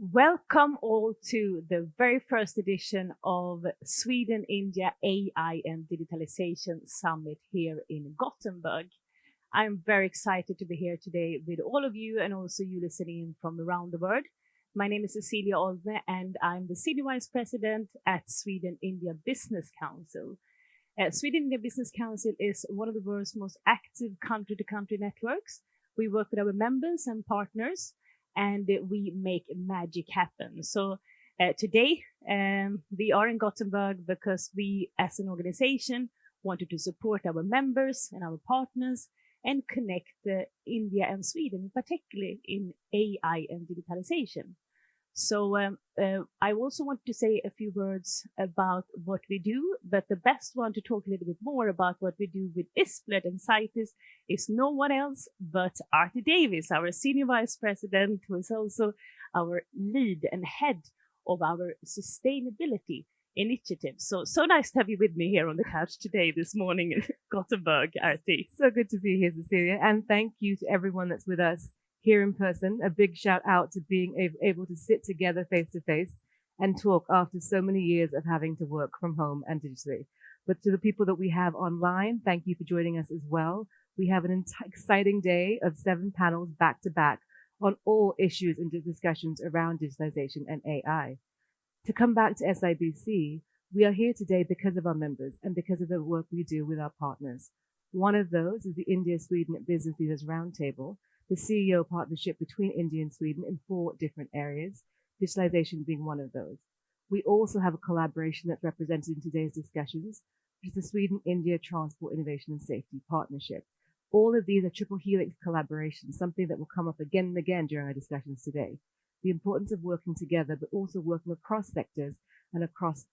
Welcome all to the very first edition of Sweden-India AI and Digitalization Summit here in Gothenburg. I'm very excited to be here today with all of you and also you listening in from around the world. My name is Cecilia and I'm the Senior Vice President at Sweden-India Business Council. Sweden-India Business Council is one of the world's most active country-to-country networks. We work with our members and partners and we make magic happen. So today we are in Gothenburg because we as an organization wanted to support our members and our partners and connect India and Sweden, particularly in AI and digitalization. So I also want to say a few words about what we do, but the best one to talk a little bit more about what we do with Isplet and CITES is no one else but Artie Davis, our Senior Vice President, who is also our lead and head of our sustainability initiative. So nice to have you with me here on the couch today, this morning in Gothenburg, Artie. So good to be here, Cecilia, and thank you to everyone that's with us here in person. A big shout out to being able to sit together face to face and talk after so many years of having to work from home and digitally. But to the people that we have online, thank you for joining us as well. We have an exciting day of 7 panels back to back on all issues and discussions around digitalization and AI. To come back to SIBC, we are here today because of our members and because of the work we do with our partners. One of those is the India-Sweden Business Leaders Roundtable, the CEO partnership between India and Sweden in 4 different areas, digitalization being one of those. We also have a collaboration that's represented in today's discussions, which is the Sweden-India Transport Innovation and Safety Partnership. All of these are triple helix collaborations, something that will come up again and again during our discussions today. The importance of working together, but also working across sectors and across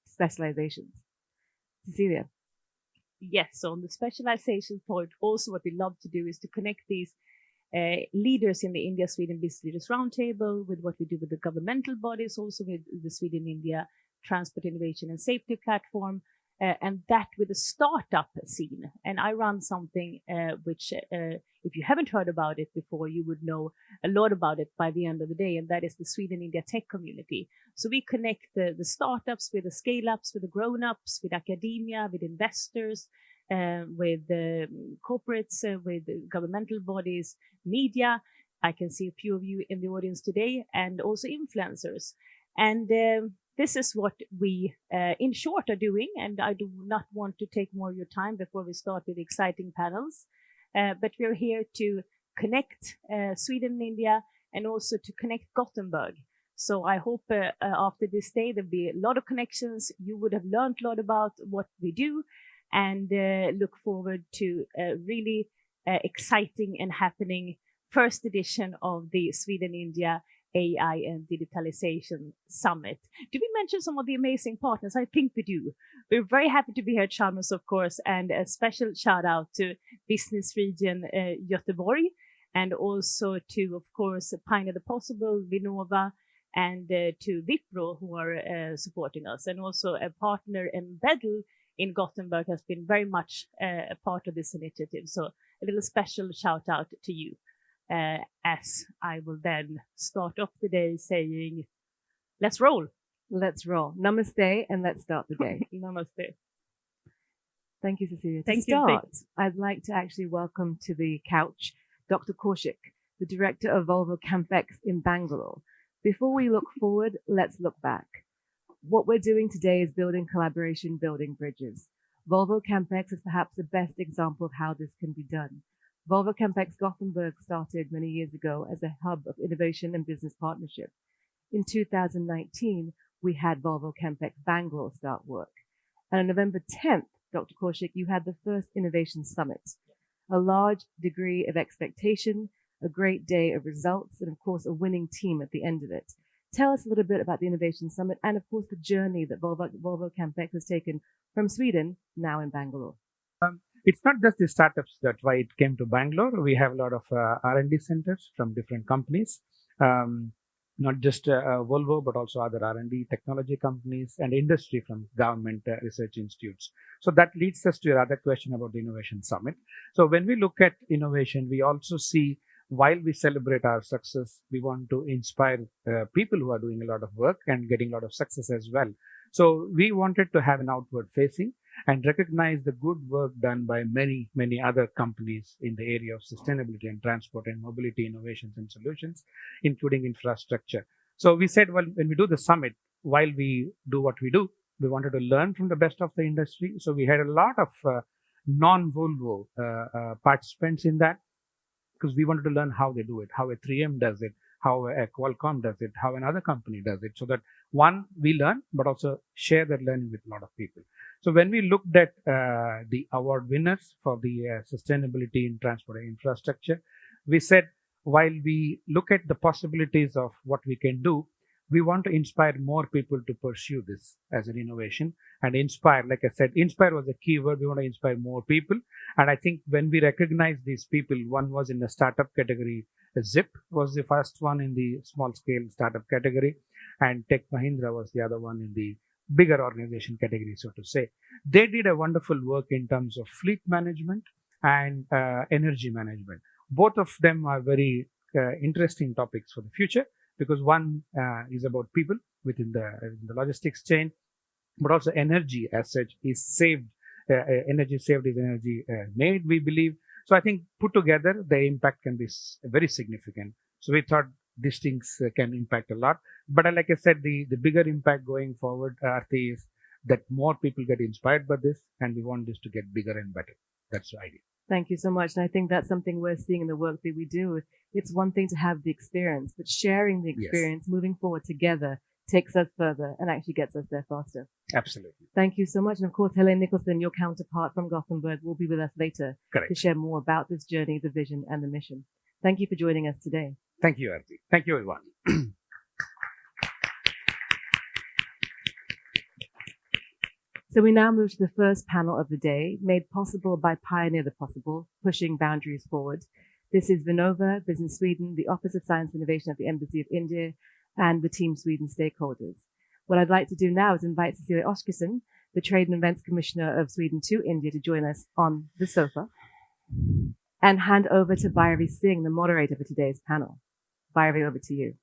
specializations. Cecilia. Yes, so on the specialization point, also what we love to do is to connect these leaders in the India-Sweden Business Leaders Roundtable with what we do with the governmental bodies, also with the Sweden-India Transport Innovation and Safety Platform, and that with the startup scene. And I run something which, if you haven't heard about it before, you would know a lot about it by the end of the day, and that is the Sweden-India Tech Community. So we connect the startups with the scale-ups, with the grown-ups, with academia, with investors, with corporates, with governmental bodies, media. I can see a few of you in the audience today, and also influencers. And this is what we, in short, are doing. And I do not want to take more of your time before we start with exciting panels. But we're here to connect Sweden and India and also to connect Gothenburg. So I hope after this day, there'll be a lot of connections. You would have learned a lot about what we do and look forward to a really exciting and happening first edition of the Sweden-India AI and Digitalization Summit. Did we mention some of the amazing partners? I think we do. We're very happy to be here at Chalmers, of course, and a special shout out to Business Region Göteborg, and also to, of course, Pioneer the Possible, Vinnova, and to Wipro, who are supporting us. And also a partner, Embeddle, in Gothenburg has been very much a part of this initiative. So a little special shout out to you. As I will then start off the day saying, let's roll. Let's roll. Namaste, and let's start the day. Namaste. Thank you, Cecilia. Thank to start, I'd like to actually welcome to the couch Dr. Koushik, the director of Volvo CampX in Bangalore. Before we look forward, let's look back. What we're doing today is building collaboration, building bridges. Volvo CampX is perhaps the best example of how this can be done. Volvo CampX Gothenburg started many years ago as a hub of innovation and business partnership. In 2019, we had Volvo CampX Bangalore start work. And on November 10th, Dr. Koushik, you had the first Innovation Summit, a large degree of expectation, a great day of results, and of course, a winning team at the end of it. Tell us a little bit about the Innovation Summit and, of course, the journey that Volvo CampX has taken from Sweden, now in Bangalore. It's not just the startups that why it came to Bangalore. We have a lot of R&D centers from different companies, not just Volvo, but also other R&D technology companies and industry from government research institutes. So that leads us to your other question about the Innovation Summit. So when we look at innovation, we also see while we celebrate our success, we want to inspire people who are doing a lot of work and getting a lot of success as well. So we wanted to have an outward facing and recognize the good work done by many, many other companies in the area of sustainability and transport and mobility innovations and solutions, including infrastructure. So we said, well, when we do the summit, while we do what we do, we wanted to learn from the best of the industry. So we had a lot of non-Volvo participants in that, because we wanted to learn how they do it, how a 3M does it, how a Qualcomm does it, how another company does it, so that one, we learn, but also share that learning with a lot of people. So when we looked at the award winners for the sustainability in transport and infrastructure, we said, while we look at the possibilities of what we can do, we want to inspire more people to pursue this as an innovation and inspire. Like I said, inspire was a key word. We want to inspire more people. And I think when we recognize these people, one was in the startup category. Zip was the first one in the small scale startup category, and Tech Mahindra was the other one in the bigger organization category, so to say. They did a wonderful work in terms of fleet management and energy management. Both of them are very interesting topics for the future, because one is about people within the logistics chain, but also energy as such is saved. Energy saved is energy made, we believe. So I think put together, the impact can be very significant. So we thought these things can impact a lot. But like I said, the bigger impact going forward, Arti, is that more people get inspired by this, and we want this to get bigger and better. That's the idea. Thank you so much. And I think that's something we're seeing in the work that we do. It's one thing to have the experience, but sharing the experience, moving forward together, takes us further and actually gets us there faster. Absolutely. Thank you so much. And of course, Helene Nicholson, your counterpart from Gothenburg, will be with us later to share more about this journey, the vision and the mission. Thank you for joining us today. Thank you, Arti. Thank you, everyone. So we now move to the first panel of the day, made possible by Pioneer the Possible, pushing boundaries forward. This is Vinnova, Business Sweden, the Office of Science and Innovation at the Embassy of India, and the Team Sweden stakeholders. What I'd like to do now is invite Cecilia Oskarsson, the Trade and Events Commissioner of Sweden to India, to join us on the sofa, and hand over to Bhairavi Singh, the moderator for today's panel. Bhairavi, over to you.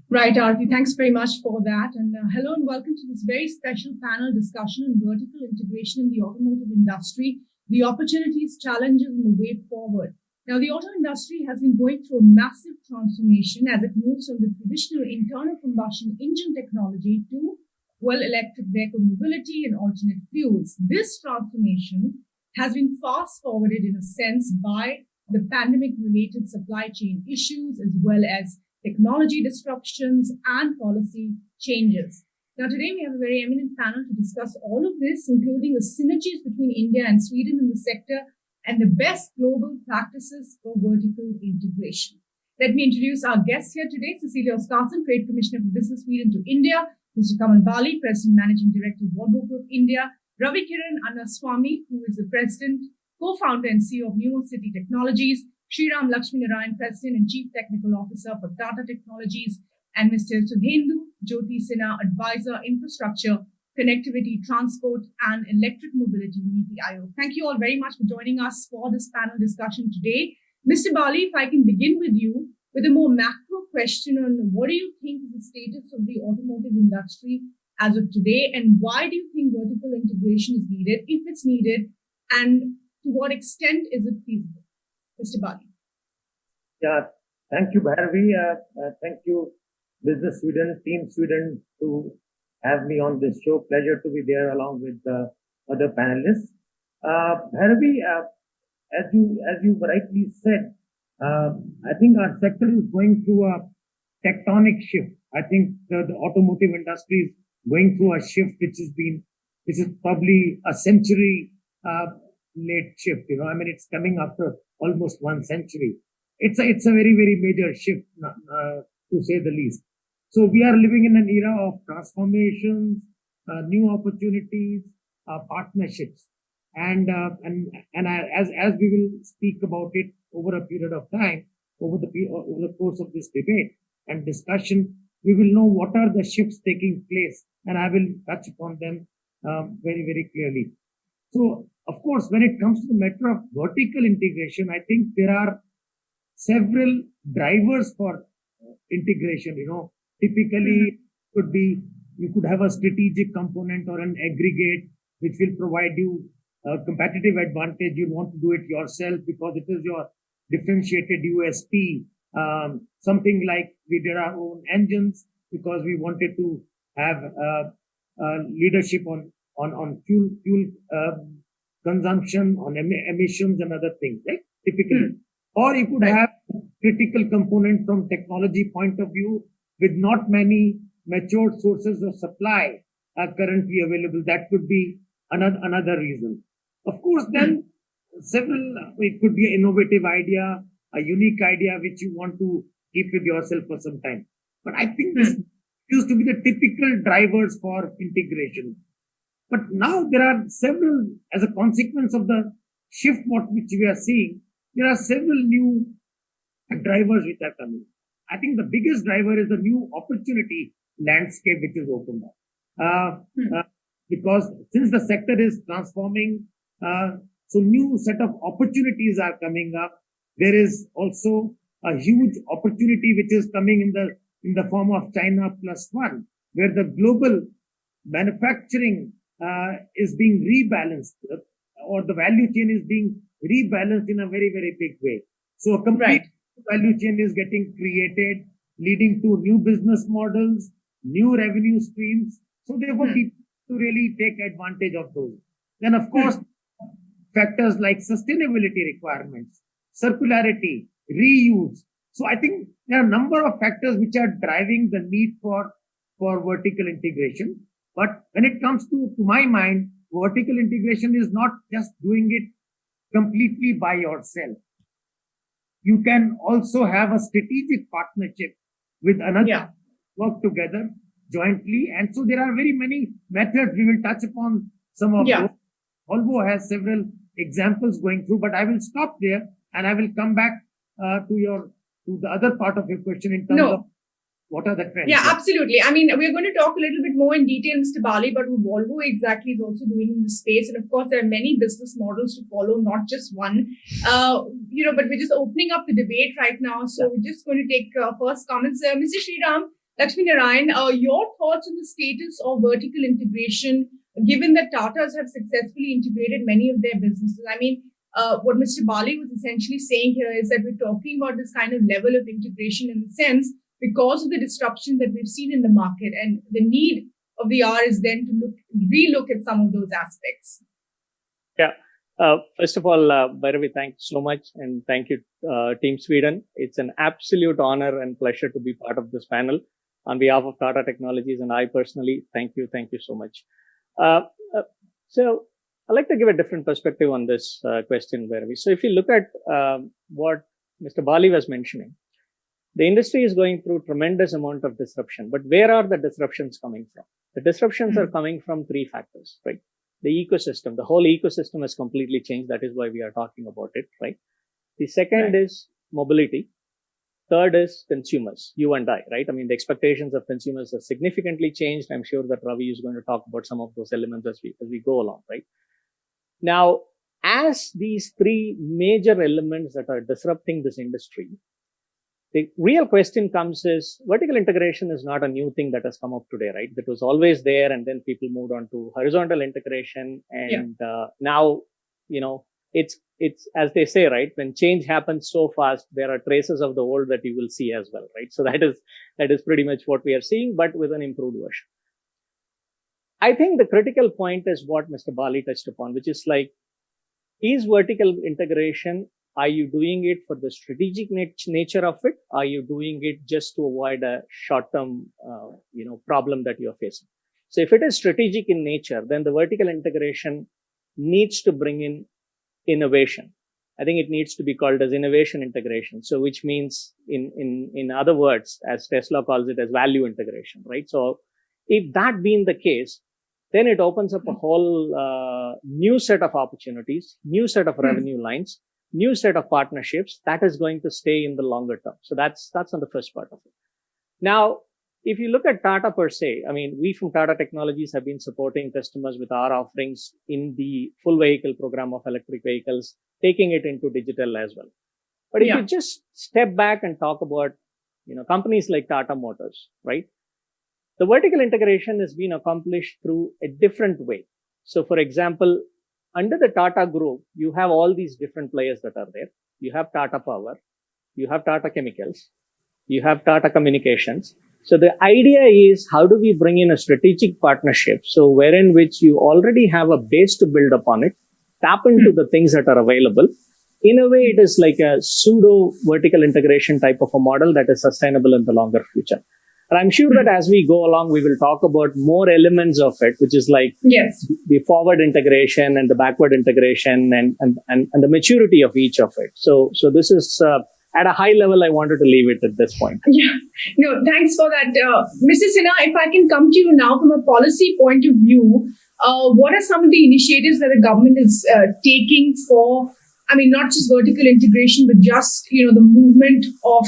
Right, Arti, thanks very much for that. And hello and welcome to this very special panel discussion on vertical integration in the automotive industry, the opportunities, challenges, and the way forward. Now, the auto industry has been going through a massive transformation as it moves from the traditional internal combustion engine technology to, well, electric vehicle mobility and alternate fuels. This transformation has been fast forwarded in a sense by the pandemic-related supply chain issues, as well as technology disruptions and policy changes. Now, today we have a very eminent panel to discuss all of this, including the synergies between India and Sweden in the sector and the best global practices for vertical integration. Let me introduce our guests here today: Cecilia Oskarsson, Trade Commissioner for Business Sweden to India; Mr. Kamal, President Managing Director of Volvo Group India; Ravikiran Annaswamy, who is the President, Co-founder and CEO of Numocity Technologies; Sriram, Lakshminarayanan, President and Chief Technical Officer for Tata Technologies; and Mr. Sudhendu, Sinha, Advisor, Infrastructure, Connectivity, Transport and Electric Mobility, NITI Aayog. Thank you all very much for joining us for this panel discussion today. Mr. Bali, if I can begin with you with a more macro question on what do you think is the status of the automotive industry as of today, and why do you think vertical integration is needed, if it's needed, and to what extent is it feasible? Mr. Bali. Yeah, thank you, Bhairavi. Thank you, Business Sweden, Team Sweden, to have me on this show. Pleasure to be there along with the other panelists. Bhairavi, as you rightly said, I think our sector is going through a tectonic shift. I think the automotive industry is going through a shift which is probably a century late shift. I mean, it's coming after almost 1 century. It's a very, very major shift, to say the least. So we are living in an era of transformations, new opportunities, partnerships, and as we will speak about it over a period of time, over the course of this debate and discussion, we will know what are the shifts taking place, and I will touch upon them very, very clearly. So of course, when it comes to the matter of vertical integration, I think there are several drivers for integration. Typically could be, you could have a strategic component or an aggregate which will provide you a competitive advantage. You want to do it yourself because it is your differentiated USP. Something like we did our own engines because we wanted to have leadership on fuel consumption, on emissions and other things, right? Typically. Or you could have critical component from technology point of view with not many matured sources of supply are currently available. That could be another reason. Of course, then it could be an innovative idea, a unique idea which you want to keep with yourself for some time. But I think this used to be the typical drivers for integration. But now there are several, as a consequence of the shift which we are seeing, there are several new drivers which are coming. I think the biggest driver is the new opportunity landscape which is opened up. Because since the sector is transforming, so new set of opportunities are coming up. There is also a huge opportunity which is coming in the form of China Plus One, where the global manufacturing is being rebalanced, or the value chain is being rebalanced in a very, very big way. So a complete value chain is getting created, leading to new business models, new revenue streams. So therefore, people to really take advantage of those. Then, of course, factors like sustainability requirements, circularity, reuse. So I think there are a number of factors which are driving the need for vertical integration. But when it comes to my mind, vertical integration is not just doing it completely by yourself. You can also have a strategic partnership with another, work together jointly. And so there are very many methods. We will touch upon some of those. Volvo has several examples going through, but I will stop there and I will come back to the other part of your question in terms of what are the trends. Yeah, absolutely. I mean, we're going to talk a little bit more in detail, Mr. Bali, but what Volvo exactly is also doing in this space. And of course, there are many business models to follow, not just one. But we're just opening up the debate right now. So we're just going to take first comments. Mr. Sriram, Lakshminarayanan, your thoughts on the status of vertical integration, given that Tatas have successfully integrated many of their businesses? I mean, what Mr. Bali was essentially saying here is that we're talking about this kind of level of integration in the sense because of the disruption that we've seen in the market, and the need of the hour is then to relook at some of those aspects. Yeah. First of all, Bhairavi, thanks so much. And thank you, Team Sweden. It's an absolute honor and pleasure to be part of this panel. On behalf of Tata Technologies and I personally, thank you so much. So I'd like to give a different perspective on this question, Bhairavi. So if you look at what Mr. Bali was mentioning, the industry is going through tremendous amount of disruption. But where are the disruptions coming from? The disruptions are coming from three factors, right? The ecosystem, the whole ecosystem has completely changed. That is why we are talking about it, right? The second is mobility. Third is consumers, you and I, right? I mean, the expectations of consumers have significantly changed. I'm sure that Ravi is going to talk about some of those elements as we go along, right? Now, as these three major elements that are disrupting this industry, the real question comes is vertical integration is not a new thing that has come up today, right? That was always there, and then people moved on to horizontal integration, and now, it's as they say, right? When change happens so fast, there are traces of the old that you will see as well, right? So that is pretty much what we are seeing, but with an improved version. I think the critical point is what Mr. Bali touched upon, which is like, is vertical integration, are you doing it for the strategic nature of it? Are you doing it just to avoid a short-term, problem that you're facing? So if it is strategic in nature, then the vertical integration needs to bring in innovation. I think it needs to be called as innovation integration. So which means in other words, as Tesla calls it, as value integration, right? So if that being the case, then it opens up a whole new set of opportunities, new set of revenue lines, new set of partnerships that is going to stay in the longer term. So that's on the first part of it. Now, if you look at Tata per se, I mean, we from Tata Technologies have been supporting customers with our offerings in the full vehicle program of electric vehicles, taking it into digital as well. But if you just step back and talk about, companies like Tata Motors, right? The vertical integration has been accomplished through a different way. So, for example, under the Tata Group, you have all these different players that are there. You have Tata Power, you have Tata Chemicals, you have Tata Communications. So the idea is, how do we bring in a strategic partnership? So wherein which you already have a base to build upon it, tap into the things that are available. In a way, it is like a pseudo vertical integration type of a model that is sustainable in the longer future. And I'm sure that as we go along, we will talk about more elements of it, which is like the forward integration and the backward integration and the maturity of each of it. So this is at a high level, I wanted to leave it at this point. Yeah, no, thanks for that. Mr. Sinha, if I can come to you now from a policy point of view, what are some of the initiatives that the government is taking for, I mean, not just vertical integration, but just, the movement of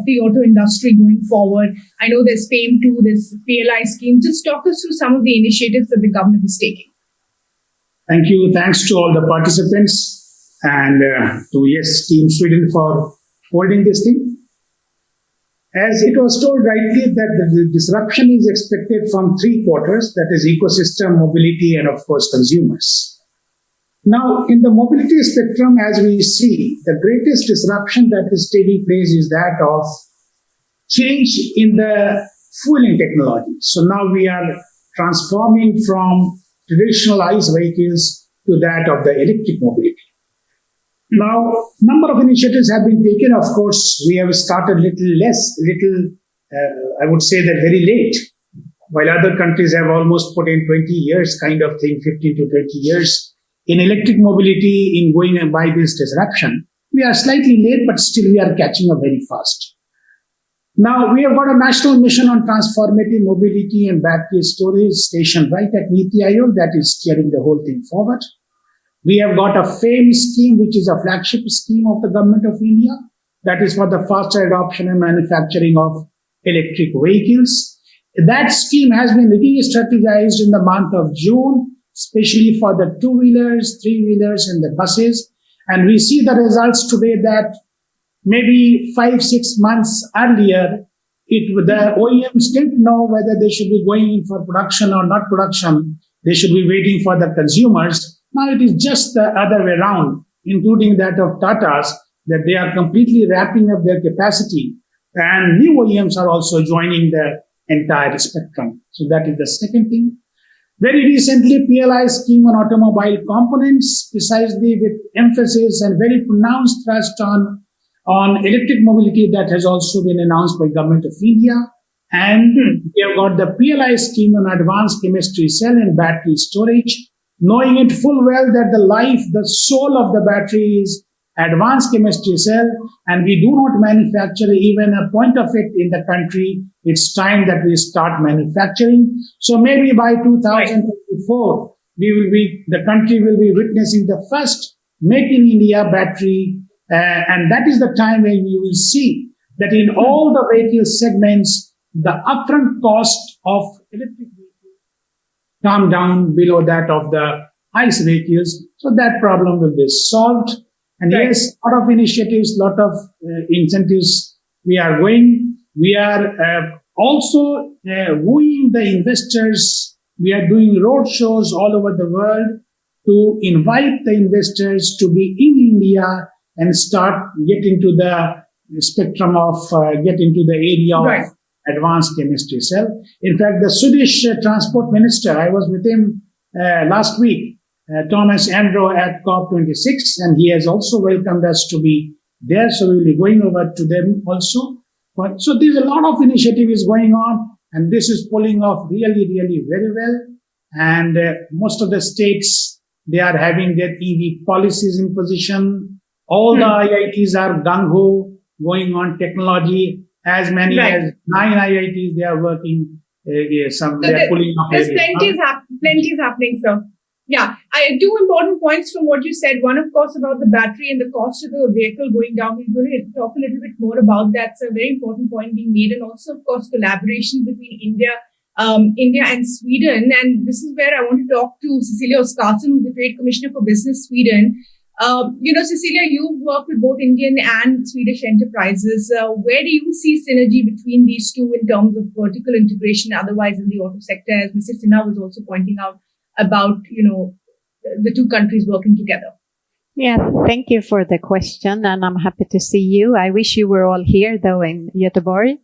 the auto industry going forward? I know there's FAME2, there's PLI scheme. Just talk us through some of the initiatives that the government is taking. Thank you. Thanks to all the participants and to Team Sweden for holding this thing. As it was told rightly that the disruption is expected from three quarters, that is ecosystem, mobility, and of course consumers. Now, in the mobility spectrum, as we see, the greatest disruption that is taking place is that of change in the fueling technology. So now we are transforming from traditional ICE vehicles to that of the electric mobility. Now, number of initiatives have been taken. Of course, we have started I would say that very late, while other countries have almost put in 20 years kind of thing, 15 to 20 years. In electric mobility, in going by this disruption, we are slightly late, but still we are catching up very fast. Now, we have got a national mission on transformative mobility and battery storage station right at NITI Aayog that is steering the whole thing forward. We have got a FAME scheme, which is a flagship scheme of the government of India. That is for the faster adoption and manufacturing of electric vehicles. That scheme has been re-strategized in the month of June, especially for the two-wheelers, three-wheelers, and the buses. And we see the results today that maybe 5-6 months earlier, the OEMs didn't know whether they should be going in for production or not production. They should be waiting for the consumers. Now it is just the other way around, including that of Tata's, that they are completely wrapping up their capacity. And new OEMs are also joining the entire spectrum. So that is the second thing. Very recently, PLI scheme on automobile components, precisely with emphasis and very pronounced thrust on electric mobility, that has also been announced by Government of India. And we have got the PLI scheme on advanced chemistry cell and battery storage, knowing it full well that the soul of the battery is advanced chemistry cell, and we do not manufacture even a point of it in the country. It's time that we start manufacturing. So maybe by 2024, the country will be witnessing the first Make in India battery, and that is the time when you will see that in all the vehicle segments, the upfront cost of electric vehicles come down below that of the ICE vehicles. So that problem will be solved. And yes, a lot of initiatives, lot of incentives we are going. We are also wooing the investors. We are doing road shows all over the world to invite the investors to be in India and start get into the spectrum of, get into the area of advanced chemistry cell. In fact, the Swedish transport minister, I was with him last week, Thomas Andro at COP26, and he has also welcomed us to be there. So we will be going over to them also. So there's a lot of initiative is going on, and this is pulling off really, really very well. And most of the states, they are having their EV policies in position. All the IITs are gung-ho going on technology. As many as 9 IITs, they are working. They are pulling off. There's plenty is happening, sir. Yeah, two important points from what you said. One, of course, about the battery and the cost of the vehicle going down. We're going to talk a little bit more about that. It's a very important point being made. And also, of course, collaboration between India and Sweden. And this is where I want to talk to Cecilia Oskarsson, who's the Trade Commissioner for Business Sweden. Cecilia, you've worked with both Indian and Swedish enterprises. Where do you see synergy between these two in terms of vertical integration, otherwise in the auto sector, as Mr. Sinha was also pointing out about, the two countries working together? Yeah, thank you for the question, and I'm happy to see you. I wish you were all here, though, in Göteborg.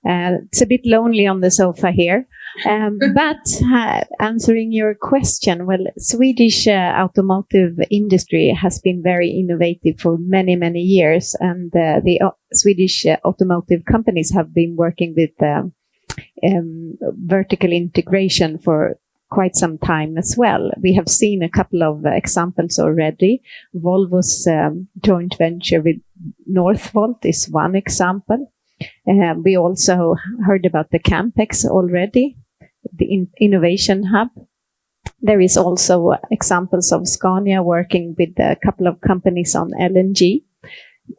It's a bit lonely on the sofa here. But answering your question, well, Swedish automotive industry has been very innovative for many, many years. And the Swedish automotive companies have been working with vertical integration for quite some time as well. We have seen a couple of examples already. Volvo's joint venture with Northvolt is one example. We also heard about the CampX already, the innovation hub. There is also examples of Scania working with a couple of companies on LNG.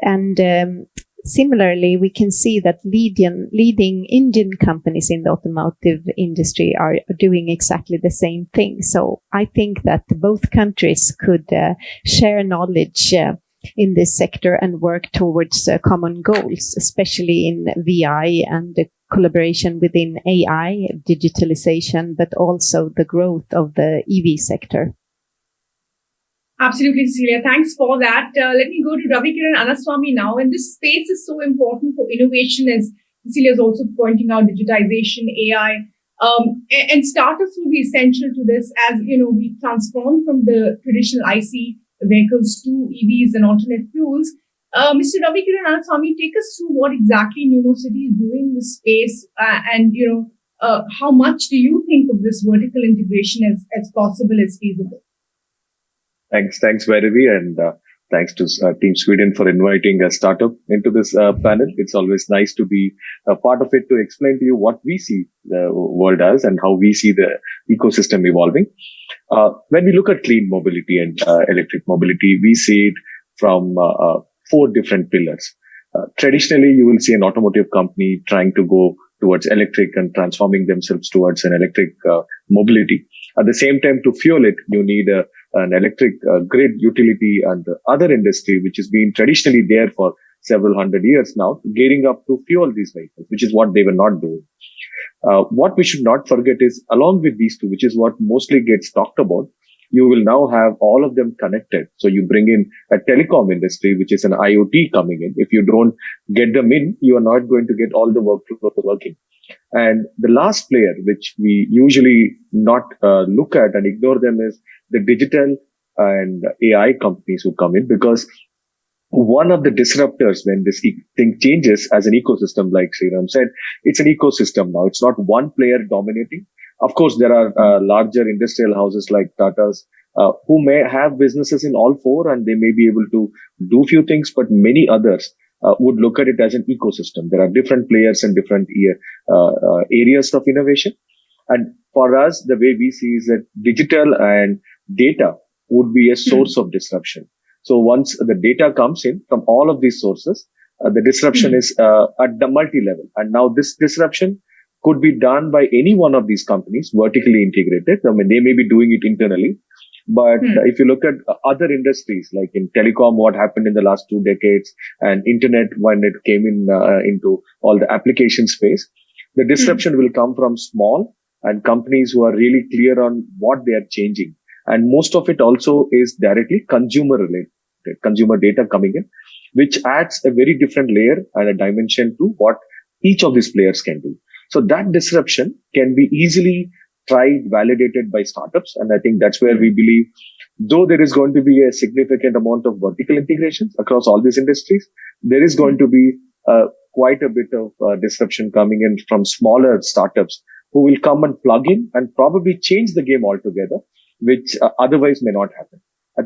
And similarly, we can see that leading Indian companies in the automotive industry are doing exactly the same thing. So I think that both countries could share knowledge in this sector and work towards common goals, especially in VI and the collaboration within AI, digitalization, but also the growth of the EV sector. Absolutely, Cecilia. Thanks for that. Let me go to Ravikiran and Annaswamy now. And this space is so important for innovation, as Cecilia is also pointing out, digitization, AI. And startups will be essential to this as, we transform from the traditional IC vehicles to EVs and alternate fuels. Mr. Ravikiran and Annaswamy, take us through what exactly Numocity is doing in this space and, how much do you think of this vertical integration as possible, as feasible? Thanks, Bhairavi, and thanks to Team Sweden for inviting a startup into this panel. It's always nice to be a part of it to explain to you what we see the world as and how we see the ecosystem evolving. When we look at clean mobility and electric mobility, we see it from 4 different pillars. Traditionally, you will see an automotive company trying to go towards electric and transforming themselves towards an electric mobility. At the same time, to fuel it, you need an electric grid utility and the other industry, which has been traditionally there for several hundred years now, gearing up to fuel these vehicles, which is what they were not doing. What we should not forget is, along with these two, which is what mostly gets talked about, you will now have all of them connected. So you bring in a telecom industry, which is an IoT coming in. If you don't get them in, you are not going to get all the workflow working. And the last player, which we usually not look at and ignore them, is the digital and AI companies who come in, because one of the disruptors when this thing changes as an ecosystem, like Sriram said, it's an ecosystem now. It's not one player dominating. Of course, there are larger industrial houses like Tata's who may have businesses in all 4 and they may be able to do few things, but many others would look at it as an ecosystem. There are different players and different areas of innovation. And for us, the way we see is that digital and data would be a source of disruption. So once the data comes in from all of these sources, the disruption is at the multi-level. And now this disruption could be done by any one of these companies, vertically integrated. I mean, they may be doing it internally. But if you look at other industries, like in telecom, what happened in the last 2 decades, and internet when it came in into all the application space, the disruption will come from small and companies who are really clear on what they are changing. And most of it also is directly consumer related, consumer data coming in, which adds a very different layer and a dimension to what each of these players can do. So that disruption can be easily tried, validated by startups. And I think that's where we believe, though there is going to be a significant amount of vertical integrations across all these industries, there is going to be quite a bit of disruption coming in from smaller startups who will come and plug in and probably change the game altogether, which otherwise may not happen.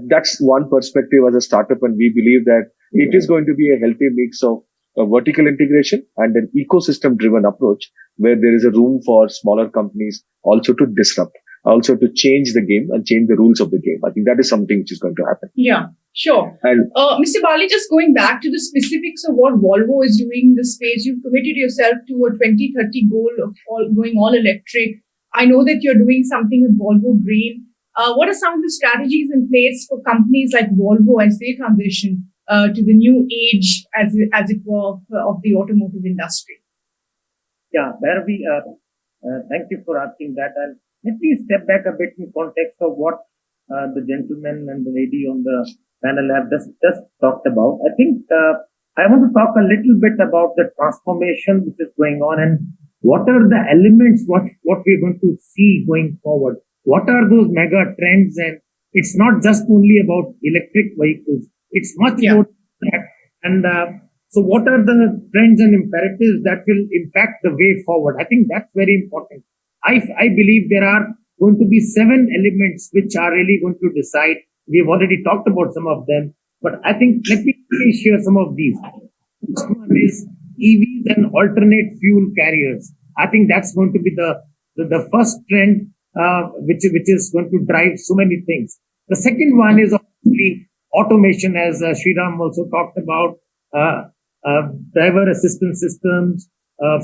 That's one perspective as a startup. And we believe that it is going to be a healthy mix of vertical integration and an ecosystem driven approach where there is a room for smaller companies also to disrupt. also to change the game and change the rules of the game. I think that is something which is going to happen. Yeah, sure. And Mr. Bali, just going back to the specifics of what Volvo is doing in this space, you've committed yourself to a 2030 goal of going all electric. I know that you're doing something with Volvo Green. What are some of the strategies in place for companies like Volvo as they transition to the new age, as it were, of the automotive industry? Yeah, Bhairavi, thank you for asking that. And let me step back a bit in context of what the gentleman and the lady on the panel have just talked about. I think I want to talk a little bit about the transformation which is going on and what are the elements, what we're going to see going forward. What are those mega trends? And it's not just only about electric vehicles. It's much more than that. And so what are the trends and imperatives that will impact the way forward? I think that's very important. I believe there are going to be 7 elements which are really going to decide. We've already talked about some of them, but I think let me share some of these. First one is EVs and alternate fuel carriers. I think that's going to be the first trend which is going to drive so many things. The second one is obviously automation, as Sriram also talked about, driver assistance systems,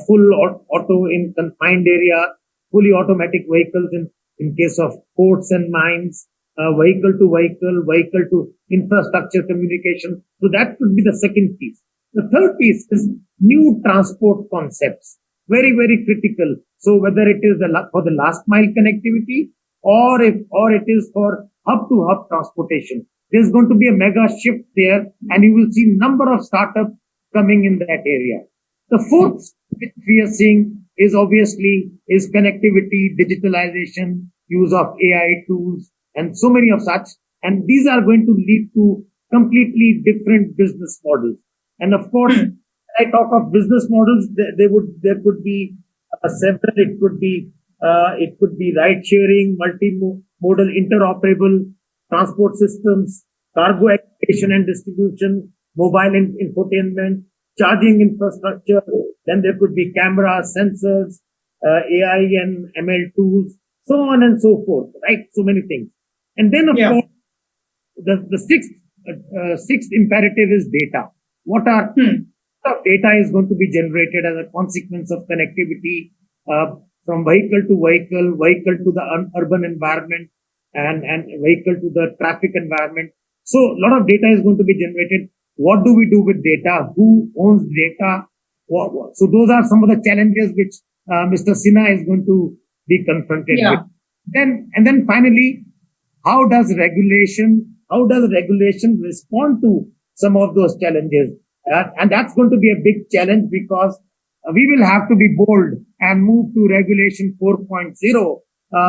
full auto in confined area, fully automatic vehicles in case of ports and mines, vehicle to infrastructure communication. So that could be the second piece. The third piece is new transport concepts. Very, very critical. So whether it is for the last mile connectivity or it is for hub to hub transportation, there's going to be a mega shift there, and you will see number of startups coming in that area. The fourth which we are seeing is obviously connectivity, digitalization, use of AI tools, and so many of such. And these are going to lead to completely different business models. And of course, when I talk of business models, there could be several. It could be ride sharing, multimodal, interoperable transport systems, cargo aggregation and distribution, mobile infotainment, charging infrastructure. Then there could be cameras, sensors, AI and ML tools, so on and so forth. Right, so many things. And then of course, the sixth imperative is data. What data is going to be generated as a consequence of connectivity from vehicle to vehicle to the urban environment and vehicle to the traffic environment. So a lot of data is going to be generated. What do we do with data? Who owns data? So those are some of the challenges which Mr. Sinha is going to be confronted with. Then finally, how does regulation respond to some of those challenges? And that's going to be a big challenge because we will have to be bold and move to regulation 4.0,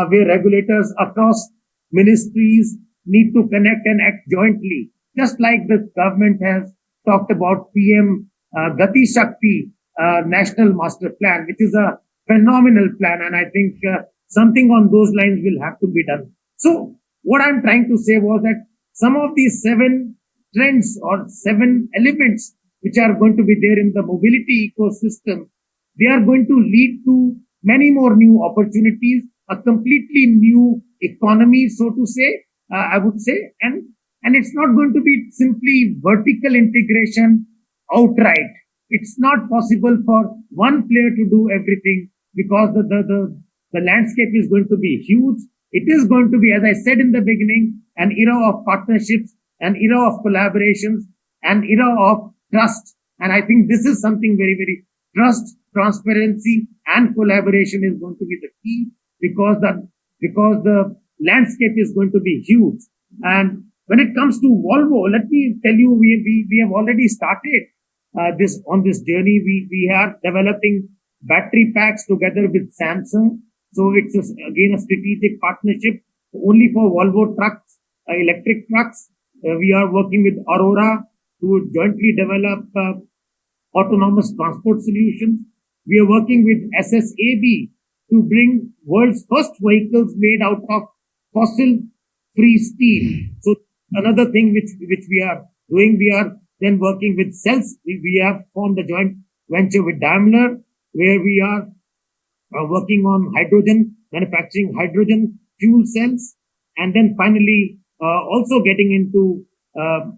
where regulators across ministries need to connect and act jointly. Just like the government has talked about PM Gati Shakti National Master Plan, which is a phenomenal plan. And I think something on those lines will have to be done. So what I'm trying to say was that some of these 7 trends or 7 elements which are going to be there in the mobility ecosystem, they are going to lead to many more new opportunities, a completely new economy, so to say, I would say. And it's not going to be simply vertical integration outright. It's not possible for one player to do everything because the landscape is going to be huge. It is going to be, as I said in the beginning, an era of partnerships, an era of collaborations, an era of trust. And I think this is something very, very trust, transparency, and collaboration is going to be the key because the landscape is going to be huge. And when it comes to Volvo, let me tell you, we have already started on this journey. We are developing battery packs together with Samsung. So it's again a strategic partnership only for Volvo trucks, electric trucks. We are working with Aurora to jointly develop autonomous transport solutions. We are working with SSAB to bring world's first vehicles made out of fossil-free steel. So another thing which we are doing, we are then working with cells. We have formed a joint venture with Daimler, where we are working on hydrogen, manufacturing hydrogen fuel cells, and then finally also getting into a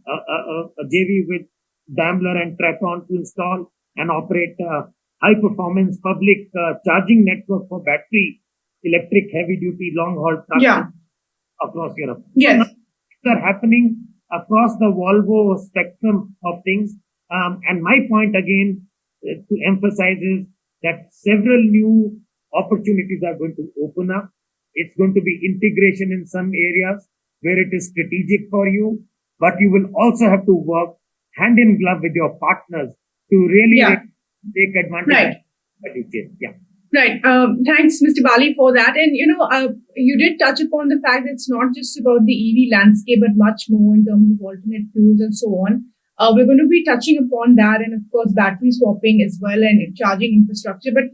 JV with Daimler and Triton to install and operate high-performance public charging network for battery electric heavy-duty long-haul trucks across Europe. Yes. So things are happening across the Volvo spectrum of things. And my point again to emphasize is that several new opportunities are going to open up. It's going to be integration in some areas where it is strategic for you, but you will also have to work hand in glove with your partners to really take advantage of it. Yeah. Right. Thanks, Mr. Bali, for that. And, you did touch upon the fact that it's not just about the EV landscape, but much more in terms of alternate fuels and so on. We're going to be touching upon that and, of course, battery swapping as well and charging infrastructure. But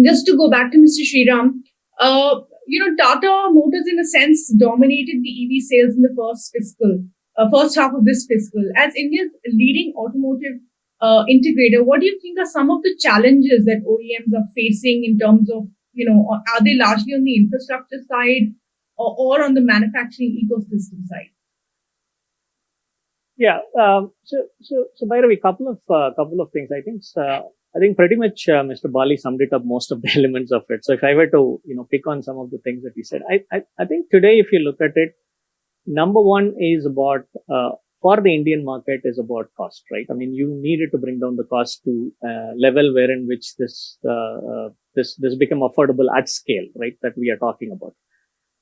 just to go back to Mr. Sriram, Tata Motors, in a sense, dominated the EV sales in the first half of this fiscal. As India's leading automotive integrator, what do you think are some of the challenges that OEMs are facing in terms of, are they largely on the infrastructure side or on the manufacturing ecosystem side? Yeah. So Bhairavi, couple of things. I think pretty much Mr. Bali summed it up most of the elements of it. So if I were to pick on some of the things that he said, I think today if you look at it, number one is about for the Indian market is about cost, right? I mean, you needed to bring down the cost to level wherein which this become affordable at scale, right? That we are talking about.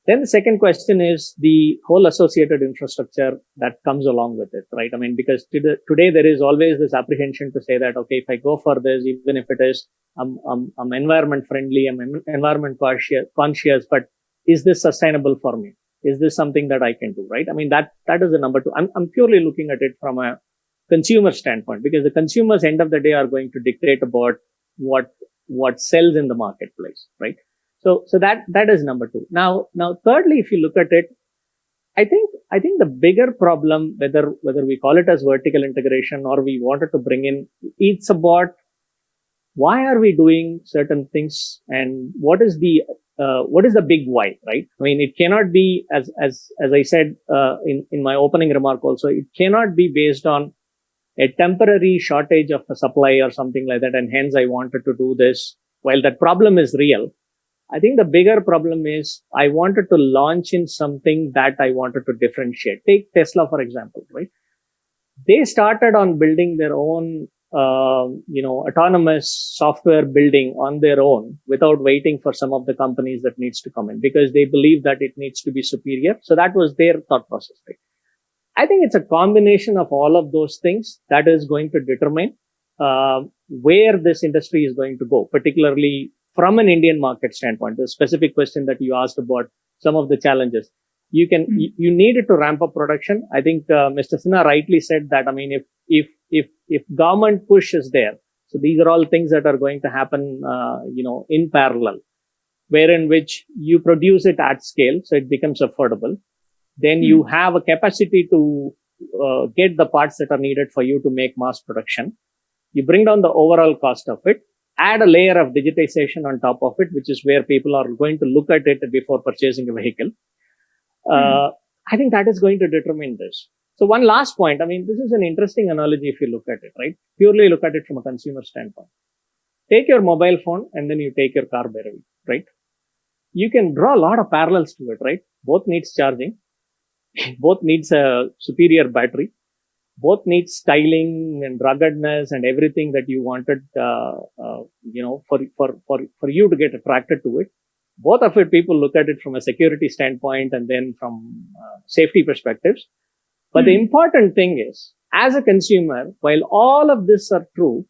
Then the second question is the whole associated infrastructure that comes along with it, right? I mean, because today there is always this apprehension to say that, okay, if I go for this, even if it is, I'm environment friendly, I'm environment conscious, but is this sustainable for me? Is this something that I can do, right? I mean, that is the number two. I'm purely looking at it from a consumer standpoint, because the consumers end of the day are going to dictate about what sells in the marketplace, right? So that is number two. Now, thirdly, if you look at it, I think the bigger problem, whether we call it as vertical integration or we wanted to bring in, it's about why are we doing certain things and what is the big why, right? I mean, it cannot be, as I said, in my opening remark also, it cannot be based on a temporary shortage of a supply or something like that. And hence I wanted to do this. While that problem is real, I think the bigger problem is I wanted to launch in something that I wanted to differentiate. Take Tesla, for example, right? They started on building their own, autonomous software building on their own without waiting for some of the companies that needs to come in because they believe that it needs to be superior. So that was their thought process, right? I think it's a combination of all of those things that is going to determine where this industry is going to go, particularly from an Indian market standpoint. The specific question that you asked about some of the challenges, you needed to ramp up production. I think Mr. Sinha rightly said that. I mean, if government push is there, so these are all things that are going to happen, in parallel, wherein which you produce it at scale, so it becomes affordable. Then you have a capacity to get the parts that are needed for you to make mass production. You bring down the overall cost of it. Add a layer of digitization on top of it, which is where people are going to look at it before purchasing a vehicle. I think that is going to determine this. So one last point. I mean, this is an interesting analogy if you look at it, right? Purely look at it from a consumer standpoint. Take your mobile phone and then you take your car, Bhairavi, right? You can draw a lot of parallels to it, right? Both needs charging. Both needs a superior battery. Both need styling and ruggedness and everything that you wanted, for you to get attracted to it. Both of it, people look at it from a security standpoint and then from safety perspectives. But the important thing is, as a consumer, while all of this are true,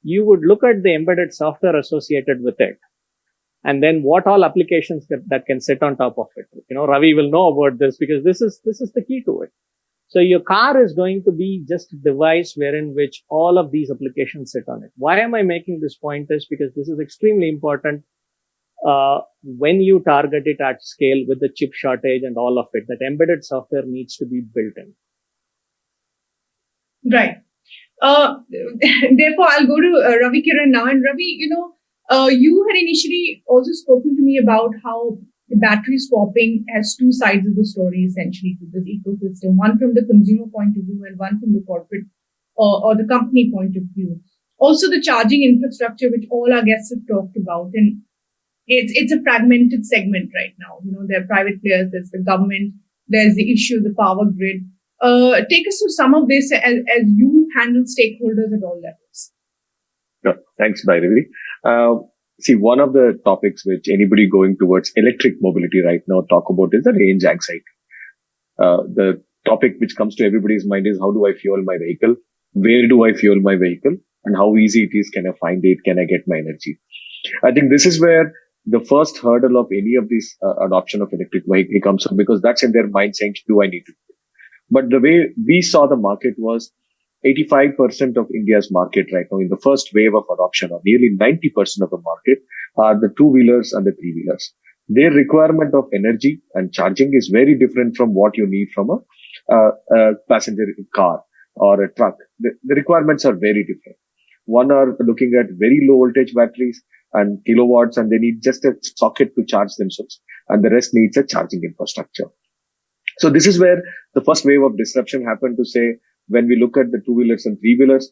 you would look at the embedded software associated with it. And then what all applications that can sit on top of it. Ravi will know about this because this is the key to it. So your car is going to be just a device wherein which all of these applications sit on it. Why am I making this point is because this is extremely important when you target it at scale with the chip shortage and all of it, that embedded software needs to be built in. Right. Therefore, I'll go to Ravikiran now. And Ravi, you had initially also spoken to me about how, battery swapping has two sides of the story essentially to this ecosystem, one from the consumer point of view and one from the corporate or the company point of view. Also the charging infrastructure, which all our guests have talked about, and it's a fragmented segment right now. There are private players, there's the government, there's the issue of the power grid. Take us through some of this as you handle stakeholders at all levels. Sure. Thanks, Bhairavi. See, one of the topics which anybody going towards electric mobility right now talk about is the range anxiety. The topic which comes to everybody's mind is, how do I fuel my vehicle? Where do I fuel my vehicle? And how easy it is? Can I find it? Can I get my energy? I think this is where the first hurdle of any of this adoption of electric vehicle comes up, because that's in their mind saying, do I need to do it? But the way we saw the market was 85% of India's market right now in the first wave of adoption, or nearly 90% of the market, are the two-wheelers and the three-wheelers. Their requirement of energy and charging is very different from what you need from a passenger car or a truck. The requirements are very different. One are looking at very low voltage batteries and kilowatts, and they need just a socket to charge themselves, and the rest needs a charging infrastructure. So this is where the first wave of disruption happened, to say, when we look at the two-wheelers and three-wheelers,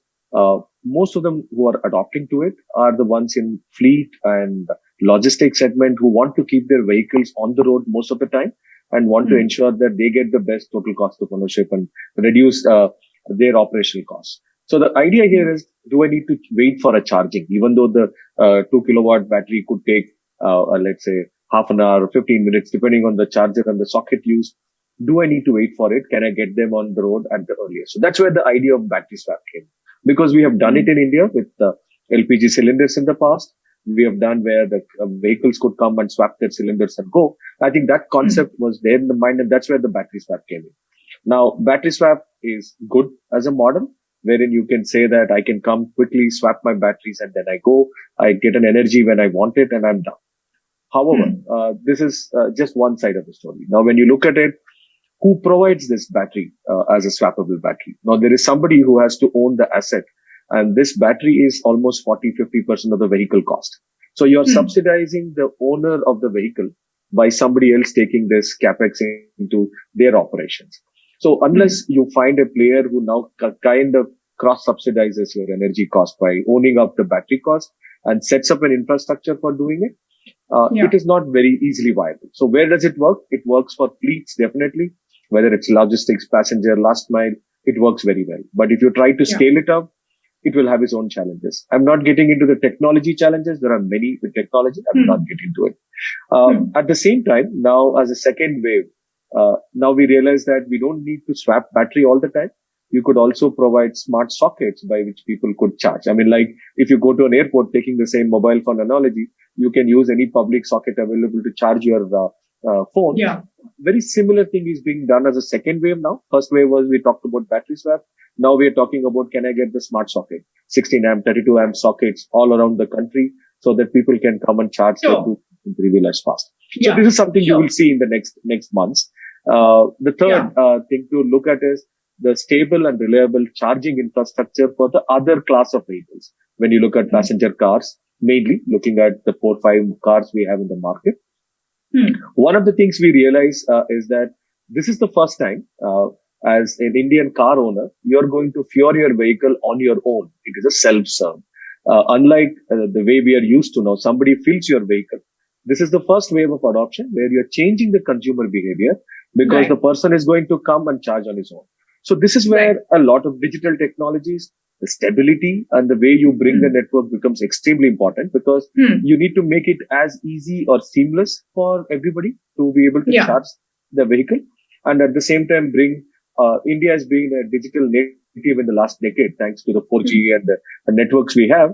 most of them who are adopting to it are the ones in fleet and logistics segment who want to keep their vehicles on the road most of the time and want to ensure that they get the best total cost of ownership and reduce their operational costs. So the idea here is, do I need to wait for a charging, even though the 2 kilowatt battery could take, let's say, half an hour, 15 minutes, depending on the charger and the socket used? Do I need to wait for it? Can I get them on the road at the earliest? So that's where the idea of battery swap came. Because we have done it in India with LPG cylinders in the past. We have done where the vehicles could come and swap their cylinders and go. I think that concept was there in the mind, and that's where the battery swap came in. Now, battery swap is good as a model, wherein you can say that I can come quickly, swap my batteries, and then I get an energy when I want it, and I'm done. However, this is just one side of the story. Now, when you look at it, who provides this battery as a swappable battery? Now, there is somebody who has to own the asset, and this battery is almost 40-50% of the vehicle cost. So you're subsidizing the owner of the vehicle by somebody else taking this CampX into their operations. So unless you find a player who now kind of cross-subsidizes your energy cost by owning up the battery cost and sets up an infrastructure for doing it, it is not very easily viable. So where does it work? It works for fleets, definitely. Whether it's logistics, passenger, last mile, it works very well. But if you try to scale it up, it will have its own challenges. I'm not getting into the technology challenges. There are many with technology. I will not get into it. At the same time, now as a second wave, now we realize that we don't need to swap battery all the time. You could also provide smart sockets by which people could charge. I mean, like if you go to an airport, taking the same mobile phone analogy, you can use any public socket available to charge your phone. Yeah. Very similar thing is being done as a second wave now. First wave was we talked about battery swap. Now we are talking about, can I get the smart socket, 16 amp, 32 amp sockets all around the country so that people can come and charge their 2 and 3 wheelers fast. So this is something you will see in the next months. The third thing to look at is the stable and reliable charging infrastructure for the other class of vehicles. When you look at passenger cars, mainly looking at the 4-5 cars we have in the market. One of the things we realize is that this is the first time as an Indian car owner, you're going to fuel your vehicle on your own. It is a self-serve. Unlike the way we are used to now, somebody fills your vehicle. This is the first wave of adoption where you're changing the consumer behavior because the person is going to come and charge on his own. So this is where a lot of digital technologies, the stability and the way you bring the network becomes extremely important, because you need to make it as easy or seamless for everybody to be able to charge the vehicle. And at the same time, bring India has been a digital native in the last decade, thanks to the 4G and the networks we have.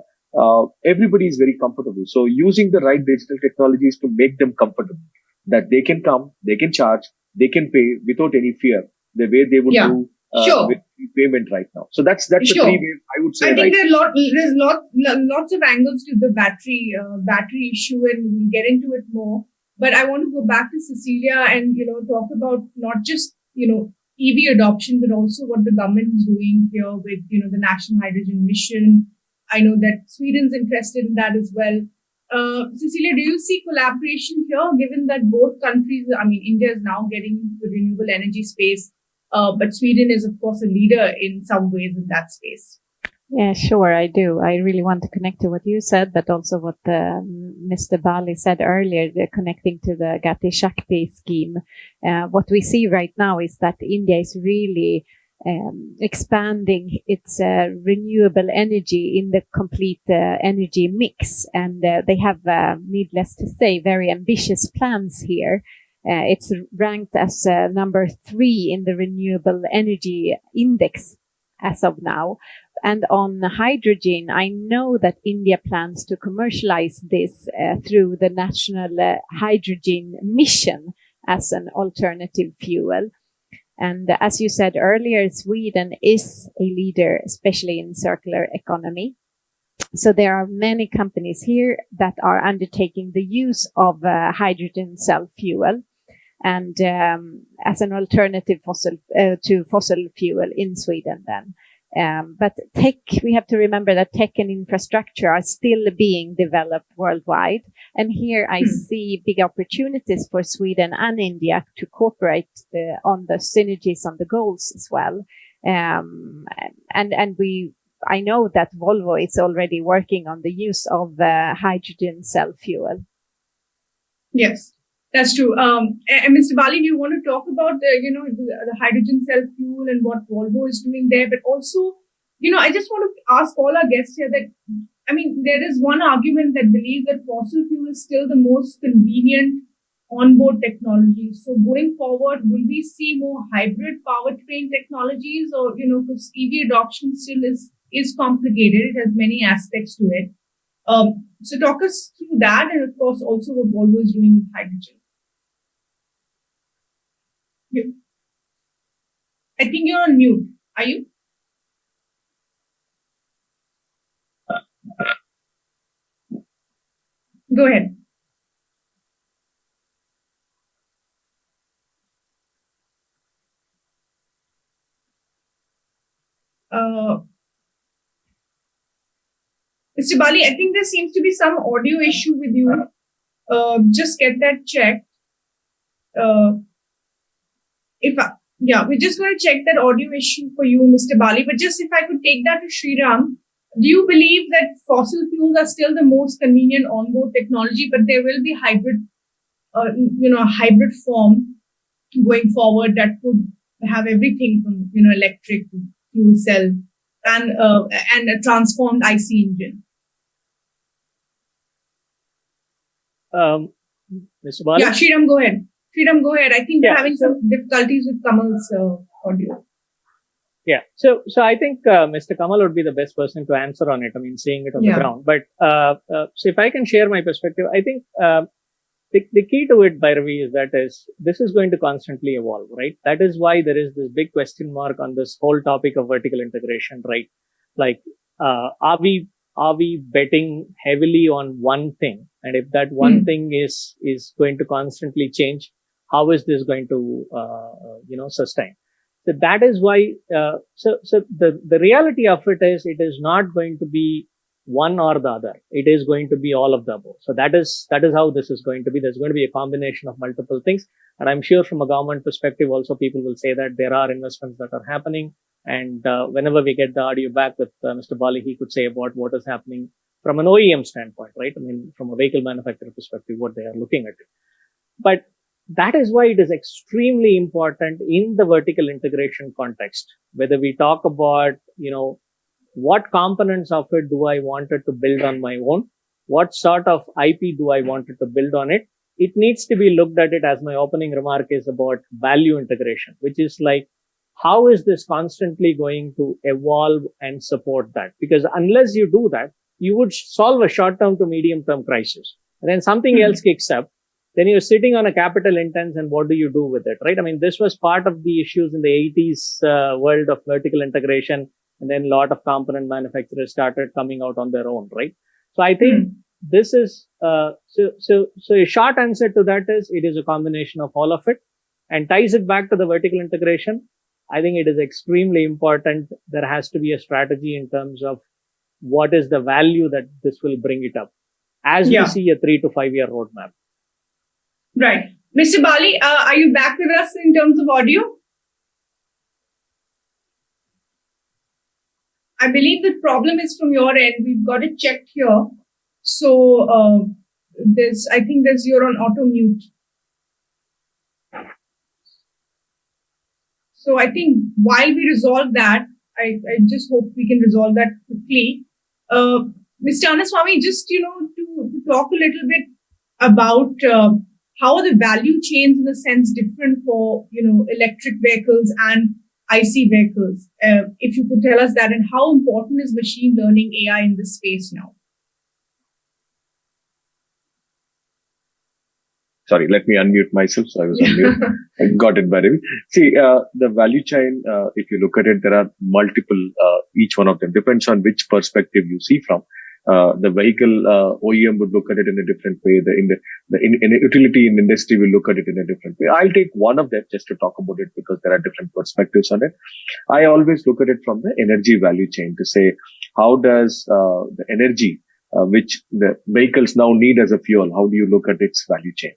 Everybody is very comfortable. So using the right digital technologies to make them comfortable, that they can come, they can charge, they can pay without any fear, the way they would do with payment right now. So that's the three ways I would say. I think there's lots of angles to the battery issue, and we'll get into it more. But I want to go back to Cecilia and talk about not just EV adoption, but also what the government is doing here with the National Hydrogen Mission. I know that Sweden's interested in that as well. Cecilia, do you see collaboration here, given that both countries, I mean, India is now getting into the renewable energy space, but Sweden is, of course, a leader in some ways in that space? Yeah, sure, I do. I really want to connect to what you said, but also what Mr. Bali said earlier, connecting to the Gati Shakti scheme. What we see right now is that India is really expanding its renewable energy in the complete energy mix. And they have, needless to say, very ambitious plans here. It's ranked as number 3 in the renewable energy index as of now. And on hydrogen, I know that India plans to commercialize this through the National Hydrogen Mission as an alternative fuel. And as you said earlier, Sweden is a leader, especially in circular economy. So there are many companies here that are undertaking the use of hydrogen cell fuel and as an alternative to fossil fuel in Sweden then. But we have to remember that tech and infrastructure are still being developed worldwide. And here I see big opportunities for Sweden and India to cooperate on the synergies on the goals as well. I know that Volvo is already working on the use of hydrogen cell fuel. Yes. That's true. And Mr. Bali, do you want to talk about the hydrogen cell fuel and what Volvo is doing there? But also, I just want to ask all our guests here that, I mean, there is one argument that believes that fossil fuel is still the most convenient onboard technology. So going forward, will we see more hybrid powertrain technologies, or because EV adoption still is complicated. It has many aspects to it. So talk us through that, and of course also what Volvo is doing with hydrogen. I think you're on mute. Are you? Go ahead. Mr. Bali, I think there seems to be some audio issue with you. Just get that checked. We're just going to check that audio issue for you, Mr. Bali. But just if I could take that to Sriram, do you believe that fossil fuels are still the most convenient onboard technology, but there will be hybrid, hybrid form going forward that could have everything from, electric to fuel cell and a transformed IC engine? Mr. Bali? Yeah, Sriram, go ahead. I think we're having some difficulties with Kamal's audio. Yeah. So I think Mr. Kamal would be the best person to answer on it. I mean, seeing it on the ground. But so if I can share my perspective, I think the key to it, Bhairavi, is this is going to constantly evolve, right? That is why there is this big question mark on this whole topic of vertical integration, right? Like, are we betting heavily on one thing? And if that one thing is going to constantly change, how is this going to, sustain? So that is why, so the reality of it is not going to be one or the other. It is going to be all of the above. So that is how this is going to be. There's going to be a combination of multiple things. And I'm sure from a government perspective, also people will say that there are investments that are happening. And, whenever we get the audio back with Mr. Bali, he could say about what is happening from an OEM standpoint, right? I mean, from a vehicle manufacturer perspective, what they are looking at it. But that is why it is extremely important in the vertical integration context, whether we talk about, what components of it do I wanted to build on my own? What sort of IP do I wanted to build on it? It needs to be looked at it, as my opening remark is about value integration, which is like, how is this constantly going to evolve and support that? Because unless you do that, you would solve a short-term to medium-term crisis. And then something else kicks up. Then you're sitting on a capital intense, and what do you do with it, right? I mean, this was part of the issues in the 80s world of vertical integration. And then a lot of component manufacturers started coming out on their own, right? So I think this is, so a short answer to that is, it is a combination of all of it, and ties it back to the vertical integration. I think it is extremely important. There has to be a strategy in terms of what is the value that this will bring it up. as we see a 3 to 5 year roadmap. Right. Mr. Bali, are you back with us in terms of audio? I believe the problem is from your end. We've got it checked here. So I think you're on auto mute. So I think while we resolve that, I just hope we can resolve that quickly. Mr. Annaswamy, just, to talk a little bit about how are the value chains in a sense different for, electric vehicles and IC vehicles. If you could tell us that, and how important is machine learning AI in this space now? Sorry, let me unmute myself. So I was on mute. I got it, Bhairavi. See, the value chain, if you look at it, there are multiple, each one of them depends on which perspective you see from. The vehicle OEM would look at it in a different way. In utility in industry will look at it in a different way. I'll take one of them just to talk about it because there are different perspectives on it. I always look at it from the energy value chain to say, how does the energy which the vehicles now need as a fuel, how do you look at its value chain?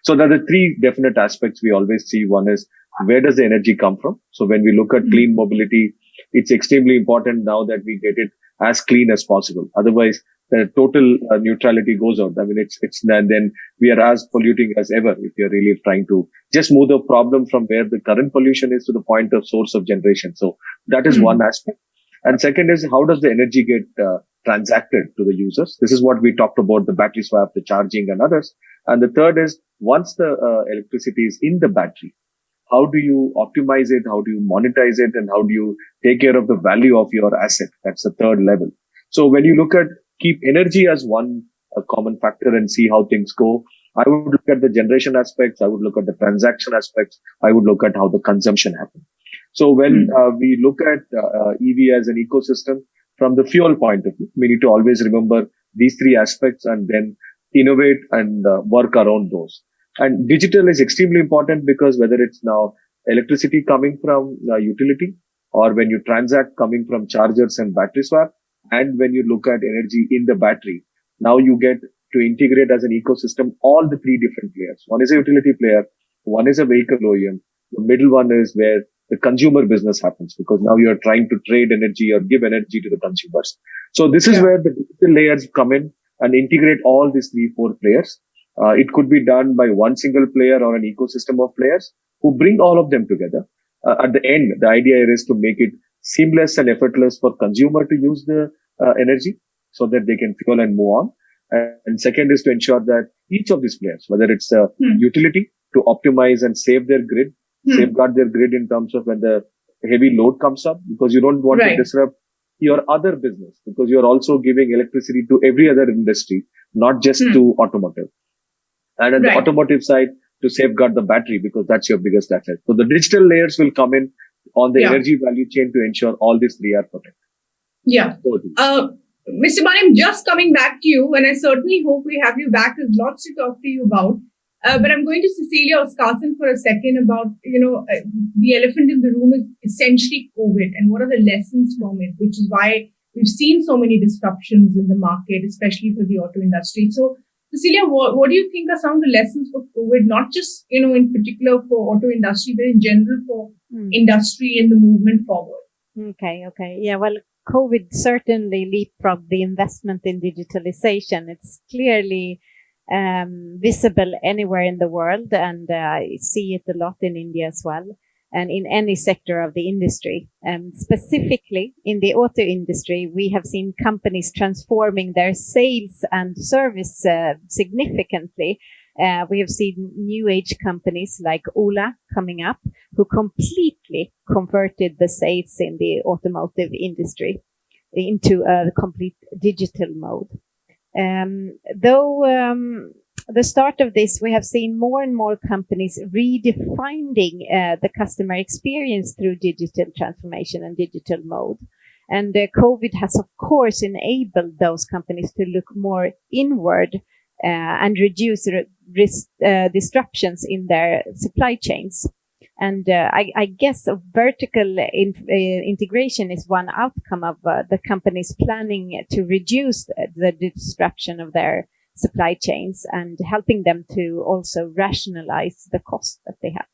So there are the three definite aspects we always see. One is, where does the energy come from? So when we look at clean mobility, it's extremely important now that we get it as clean as possible. Otherwise, the total neutrality goes out. I mean, then we are as polluting as ever if you're really trying to just move the problem from where the current pollution is to the point of source of generation. So that is one aspect. And second is, how does the energy get transacted to the users? This is what we talked about, the battery swap, the charging and others. And the third is, once the electricity is in the battery, how do you optimize it? How do you monetize it? And how do you take care of the value of your asset? That's the third level. So when you keep energy as one common factor and see how things go, I would look at the generation aspects. I would look at the transaction aspects. I would look at how the consumption happens. So when we look at EV as an ecosystem from the fuel point of view, we need to always remember these three aspects and then innovate and work around those. And digital is extremely important because whether it's now electricity coming from utility or when you transact coming from chargers and battery swap, and when you look at energy in the battery, now you get to integrate as an ecosystem all the three different players. One is a utility player, one is a vehicle OEM, the middle one is where the consumer business happens because now you are trying to trade energy or give energy to the consumers. So this is where the digital layers come in and integrate all these 3-4 players. It could be done by one single player or an ecosystem of players who bring all of them together. At the end, the idea is to make it seamless and effortless for consumer to use the energy so that they can fuel and move on. And second is to ensure that each of these players, whether it's a utility to optimize and save their grid, safeguard their grid in terms of when the heavy load comes up, because you don't want to disrupt your other business, because you're also giving electricity to every other industry, not just to automotive. And on the automotive side, to safeguard the battery, because that's your biggest asset. So the digital layers will come in on the energy value chain to ensure all these three are protected. Yeah. Mr. Bali, I'm just coming back to you, and I certainly hope we have you back. There's lots to talk to you about. But I'm going to Cecilia Oskarsson for a second about, the elephant in the room is essentially COVID and what are the lessons from it, which is why we've seen so many disruptions in the market, especially for the auto industry. So, Cecilia, what do you think are some of the lessons for COVID, not just, in particular for auto industry, but in general for industry and the movement forward? Okay. Yeah, well, COVID certainly leapfrogged the investment in digitalization. It's clearly visible anywhere in the world, and I see it a lot in India as well, and in any sector of the industry. Specifically in the auto industry, we have seen companies transforming their sales and service significantly. We have seen new age companies like Ola coming up, who completely converted the sales in the automotive industry into a complete digital mode. Though the start of this, we have seen more and more companies redefining the customer experience through digital transformation and digital mode. And COVID has, of course, enabled those companies to look more inward and reduce disruptions in their supply chains. And I guess vertical integration is one outcome of the companies planning to reduce the disruption of their supply chains and helping them to also rationalize the cost that they have.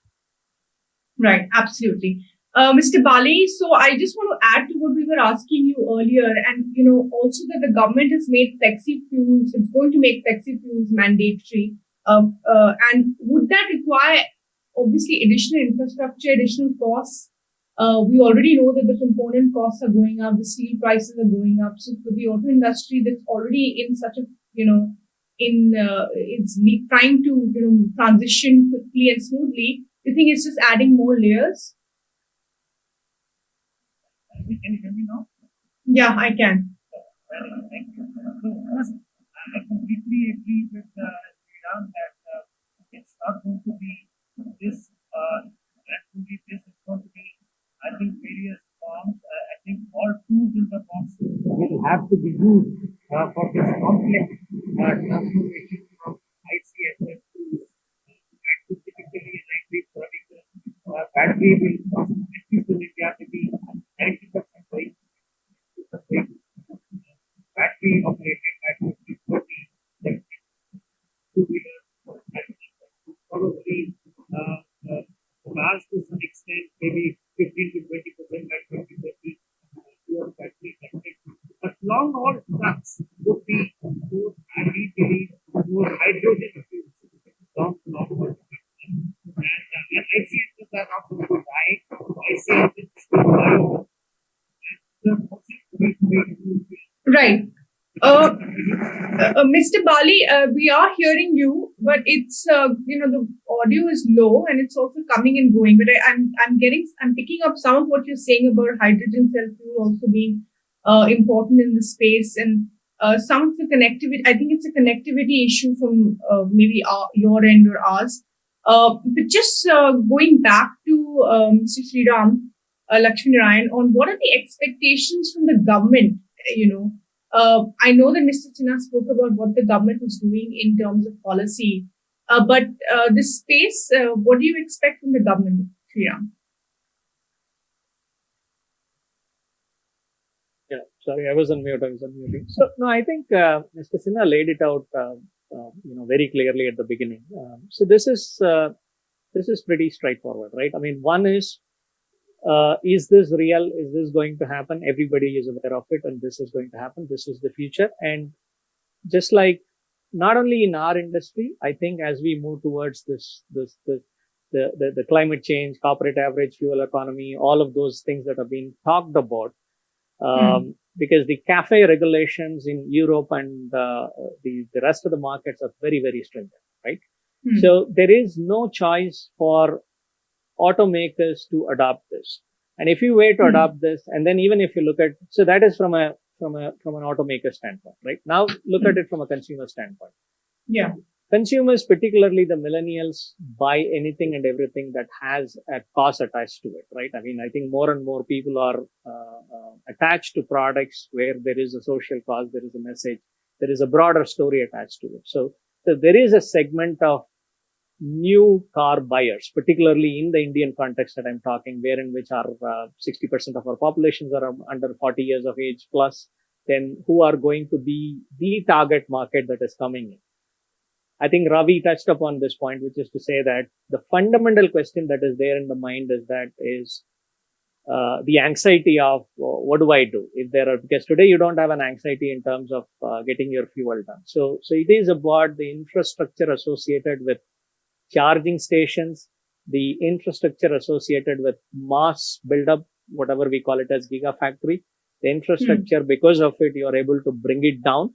Right, absolutely. Mr. Bali, so I just want to add to what we were asking you earlier, and also that the government has made flexi fuels. It's going to make flexi fuels mandatory, and would that require obviously additional infrastructure, additional costs? We already know that the component costs are going up, the steel prices are going up. So for the auto industry that's already in such a it's trying to transition quickly and smoothly, do you think it's just adding more layers? Can you hear me now? Yeah, I can. Thank you. So first, I completely agree with Sriram that it's not going to be this that only this. It's going to be, I think, various forms. I think all tools in the box will have to be used for this complex transformation from ICSS to typically electric vehicle. Battery will cost at least in India to be 90% battery operated at 40 two-wheeler, probably cars to some extent, maybe 15 to 20% by 2030, pure battery electric. But long haul trucks would be more hydrogen fuels, long haul. And ICSs are not going to die. ICSs will Right. Mr. Bali, we are hearing you, but it's the audio is low and it's also coming and going. But I'm picking up some of what you're saying about hydrogen cell fuel also being important in the space, and some of the connectivity. I think it's a connectivity issue from maybe your end or ours. But just going back to Mr. Sriram, Lakshminarayanan, on what are the expectations from the government? I know that Mr. Sinha spoke about what the government was doing in terms of policy, but this space, what do you expect from the government, Sriram? Yeah, sorry, I was on mute. So, no, I think Mr. Sinha laid it out, very clearly at the beginning. So this is pretty straightforward, right? I mean, one is this real? Is this going to happen? Everybody is aware of it, and this is going to happen. This is the future. And just like not only in our industry, I think as we move towards the climate change, corporate average fuel economy, all of those things that have been talked about, because the CAFE regulations in Europe and the rest of the markets are very, very stringent, right? So there is no choice for automakers to adopt this. And if you were to adopt this, and then even if you look at, so that is from an automaker standpoint, right? Now look at it from a consumer standpoint. Yeah. Consumers, particularly the millennials, buy anything and everything that has a cost attached to it, right? I mean, I think more and more people are attached to products where there is a social cause, there is a message, there is a broader story attached to it. So there is a segment of new car buyers, particularly in the Indian context that I'm talking, wherein which are 60% of our populations are under 40 years of age plus, then who are going to be the target market that is coming in. I think Ravi touched upon this point, which is to say that the fundamental question that is there in the mind is the anxiety of what do I do if because today you don't have an anxiety in terms of getting your fuel done. So it is about the infrastructure associated with charging stations, the infrastructure associated with mass buildup, whatever we call it as gigafactory, the infrastructure, because of it, you are able to bring it down.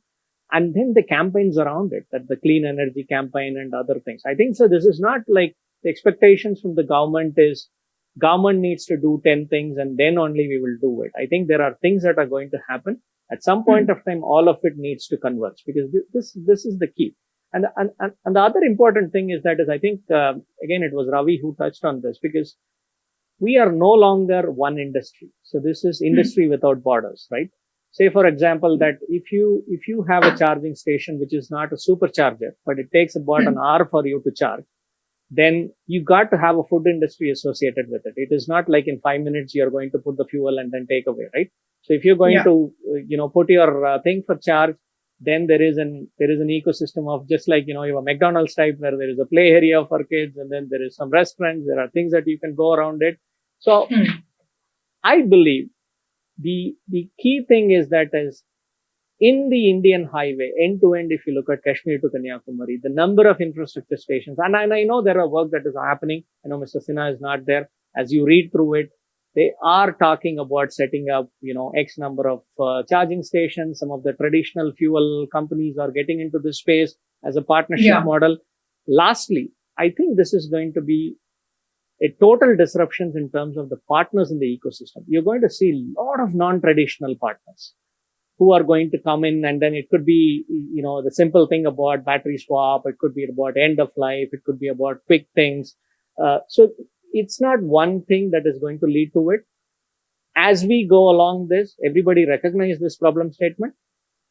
And then the campaigns around it, that the clean energy campaign and other things. I think so. This is not like the expectations from the government is government needs to do 10 things and then only we will do it. I think there are things that are going to happen at some point of time. All of it needs to converge because this is the key. And the other important thing is I think, again, it was Ravi who touched on this because we are no longer one industry. So this is industry without borders, right? Say, for example, that if you have a charging station, which is not a supercharger, but it takes about an hour for you to charge, then you got to have a food industry associated with it. It is not like in 5 minutes, you're going to put the fuel and then take away, right? So if you're going to, put your thing for charge, Then there is an ecosystem of just like, you have a McDonald's type where there is a play area for kids, and then there is some restaurants. There are things that you can go around it. So I believe the key thing is that is in the Indian highway, end to end, if you look at Kashmir to Kanyakumari, the number of infrastructure stations, and I know there are work that is happening. I know Mr. Sinha is not there. As you read through it, they are talking about setting up, X number of charging stations. Some of the traditional fuel companies are getting into this space as a partnership model. Lastly, I think this is going to be a total disruption in terms of the partners in the ecosystem. You're going to see a lot of non-traditional partners who are going to come in, and then it could be, the simple thing about battery swap. It could be about end of life. It could be about quick things. So it's not one thing that is going to lead to it. As we go along this, everybody recognize this problem statement.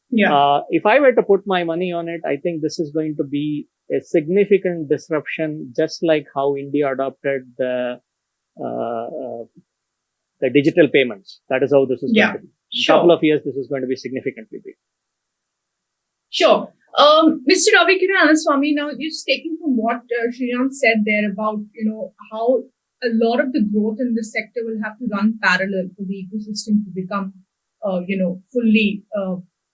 Yeah. If I were to put my money on it, I think this is going to be a significant disruption, just like how India adopted the digital payments. That is how this is going to be. In a couple of years, this is going to be significantly big. Sure. Mr. Ravikiran, Annaswamy, now just taking from what Sriram said there about, how a lot of the growth in this sector will have to run parallel for the ecosystem to become, fully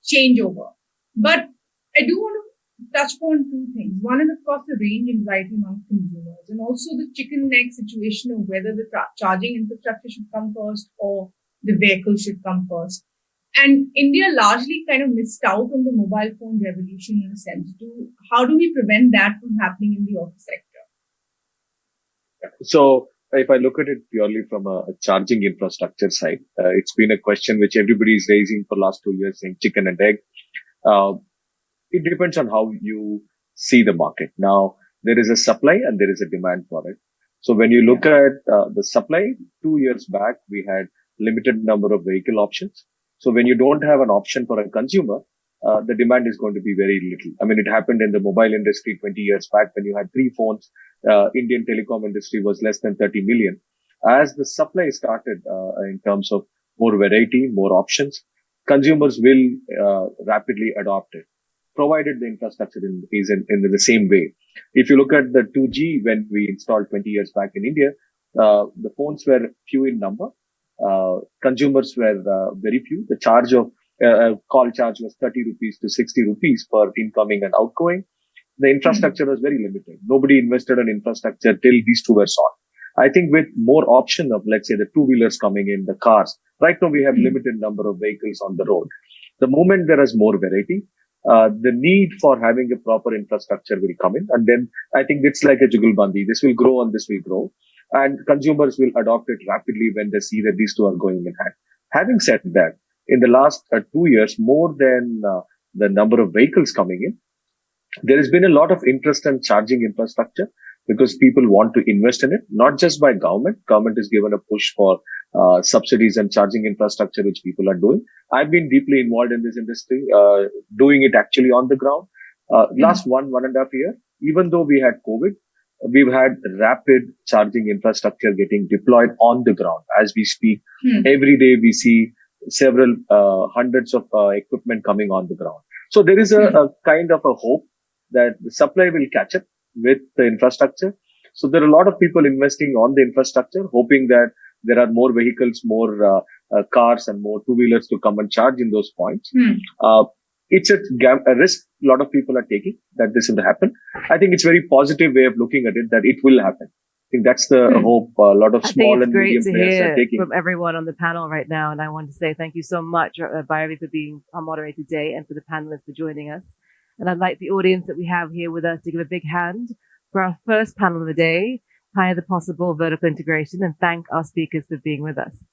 changeover. But I do want to touch upon two things. One is, of course, the range anxiety among consumers, and also the chicken and egg situation of whether the charging infrastructure should come first or the vehicle should come first. And India largely kind of missed out on the mobile phone revolution in a sense. How do we prevent that from happening in the auto sector? So if I look at it purely from a charging infrastructure side, it's been a question which everybody is raising for the last 2 years, saying chicken and egg. It depends on how you see the market. Now, there is a supply and there is a demand for it. So when you look at the supply, 2 years back, we had limited number of vehicle options. So when you don't have an option for a consumer, the demand is going to be very little. I mean, it happened in the mobile industry 20 years back when you had 3 phones. Indian telecom industry was less than 30 million. As the supply started in terms of more variety, more options, consumers will rapidly adopt it, provided the infrastructure is in the same way. If you look at the 2G when we installed 20 years back in India, the phones were few in number. Consumers were very few. The charge of call charge was 30 rupees to 60 rupees per incoming and outgoing. The infrastructure was very limited. Nobody invested in infrastructure till these two were solved. I think with more option of, let's say, the two-wheelers coming in, the cars, right now we have limited number of vehicles on the road. The moment there is more variety, the need for having a proper infrastructure will come in. And then I think it's like a jugalbandi. This will grow and this will grow. And consumers will adopt it rapidly when they see that these two are going in hand. Having said that, in the last 2 years, more than the number of vehicles coming in, there has been a lot of interest in charging infrastructure because people want to invest in it, not just by government. Government is given a push for subsidies and charging infrastructure, which people are doing. I've been deeply involved in this industry, doing it actually on the ground. Last 1.5 years, even though we had COVID, we've had rapid charging infrastructure getting deployed on the ground. As we speak, every day we see several hundreds of equipment coming on the ground. So there is a kind of a hope that the supply will catch up with the infrastructure. So there are a lot of people investing on the infrastructure, hoping that there are more vehicles, more cars and more two-wheelers to come and charge in those points. It's a risk a lot of people are taking that this will happen. I think it's a very positive way of looking at it, that it will happen. I think that's the hope a lot of small and medium players are taking. From everyone on the panel right now, and I want to say thank you so much, Bhairavi, for being our moderator today, and for the panelists for joining us. And I'd like the audience that we have here with us to give a big hand for our first panel of the day, Higher the Possible Vertical Integration, and thank our speakers for being with us.